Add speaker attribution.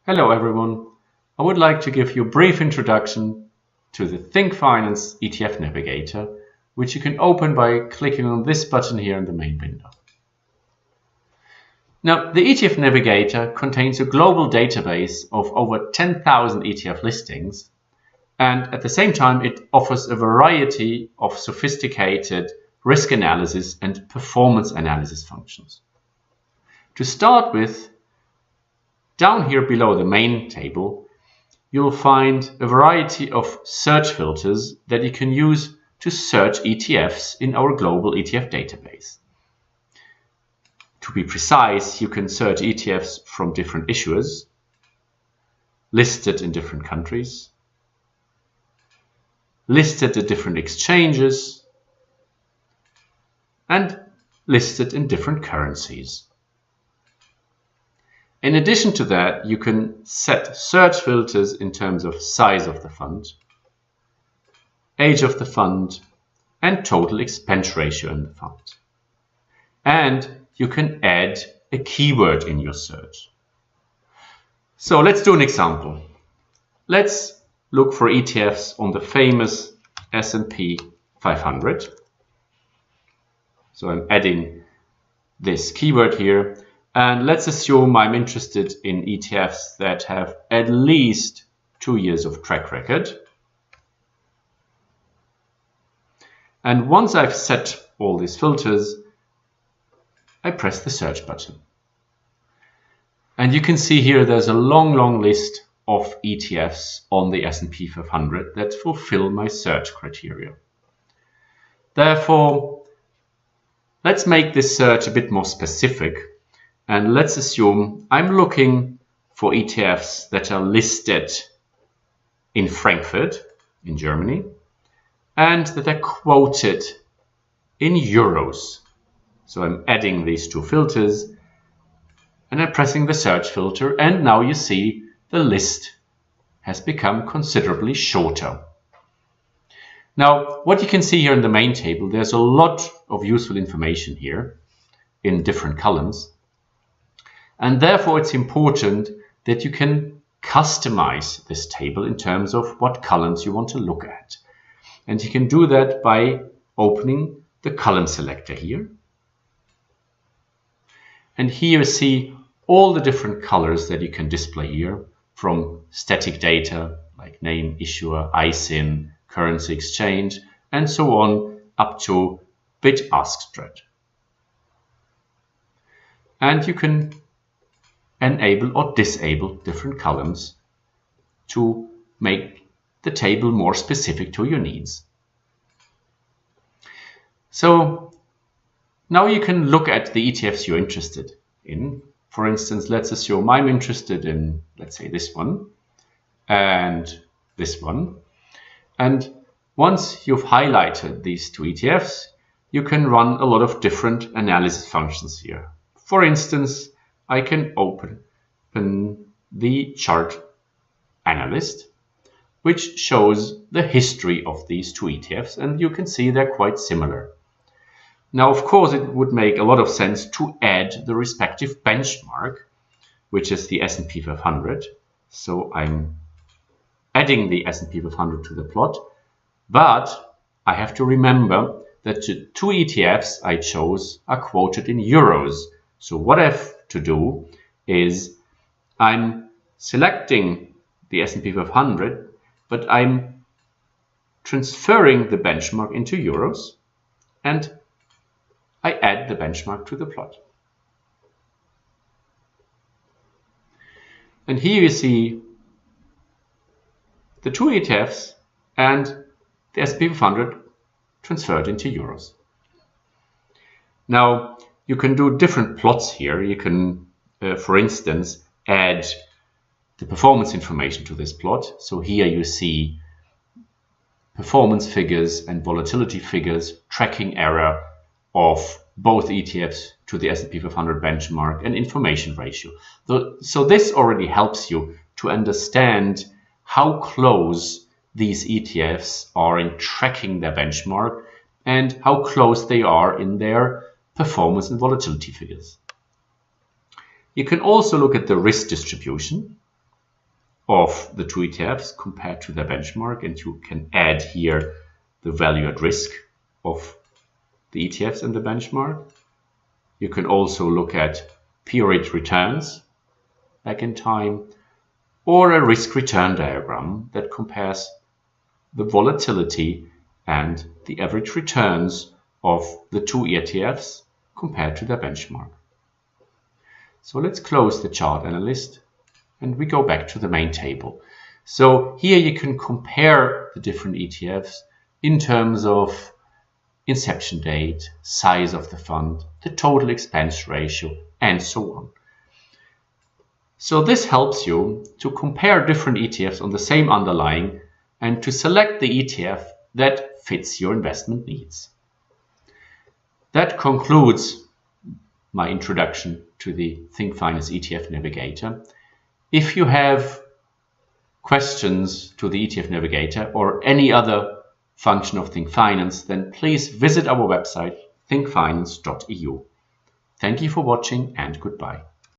Speaker 1: Hello everyone, I would like to give you a brief introduction to the thinkFinance ETF Navigator, which you can open by clicking on this button here in the main window. Now, the ETF Navigator contains a global database of over 10,000 ETF listings, and at the same time it offers a variety of sophisticated risk analysis and performance analysis functions. To start with, down here below the main table, you'll find a variety of search filters that you can use to search ETFs in our global ETF database. To be precise, you can search ETFs from different issuers, listed in different countries, listed at different exchanges, and listed in different currencies. In addition to that, you can set search filters in terms of size of the fund, age of the fund, and total expense ratio in the fund. And you can add a keyword in your search. So let's do an example. Let's look for ETFs on the famous S&P 500. So I'm adding this keyword here. And let's assume I'm interested in ETFs that have at least 2 years of track record. And once I've set all these filters, I press the search button. And you can see here there's a long list of ETFs on the S&P 500 that fulfill my search criteria. Therefore, let's make this search a bit more specific. And let's assume I'm looking for ETFs that are listed in Frankfurt, in Germany, and that are quoted in euros. So I'm adding these two filters and I'm pressing the search filter, and now you see the list has become considerably shorter. Now, what you can see here in the main table, there's a lot of useful information here in different columns. And therefore, it's important that you can customize this table in terms of what columns you want to look at. And you can do that by opening the column selector here. And here you see all the different colors that you can display here, from static data like name, issuer, ISIN, currency exchange, and so on, up to bid-ask spread. And you can enable or disable different columns to make the table more specific to your needs. So now you can look at the ETFs you're interested in. For instance, let's assume I'm interested in, let's say, this one and this one. And once you've highlighted these two ETFs, you can run a lot of different analysis functions here. For instance, I can open the chart analyst, which shows the history of these two ETFs, and you can see they're quite similar. Now, of course, it would make a lot of sense to add the respective benchmark, which is the S&P 500. So I'm adding the S&P 500 to the plot, but I have to remember that the two ETFs I chose are quoted in euros. So what I have to do is I'm selecting the S&P 500, but I'm transferring the benchmark into euros, and I add the benchmark to the plot. And here you see the two ETFs and the S&P 500 transferred into euros. Now, you can do different plots here. You can, for instance, add the performance information to this plot. So here you see performance figures and volatility figures, tracking error of both ETFs to the S&P 500 benchmark, and information ratio. So this already helps you to understand how close these ETFs are in tracking their benchmark and how close they are in their performance and volatility figures. You can also look at the risk distribution. of the two ETFs compared to their benchmark, and you can add here the value at risk of the ETFs and the benchmark. You can also look at period returns back in time, or a risk return diagram that compares the volatility and the average returns of the two ETFs compared to their benchmark. So let's close the chart analyst and we go back to the main table. So here you can compare the different ETFs in terms of inception date, size of the fund, the total expense ratio, and so on. So this helps you to compare different ETFs on the same underlying and to select the ETF that fits your investment needs. That concludes my introduction to the thinkFinance ETF Navigator. If you have questions to the ETF Navigator or any other function of thinkFinance, then please visit our website thinkfinance.eu. Thank you for watching and goodbye.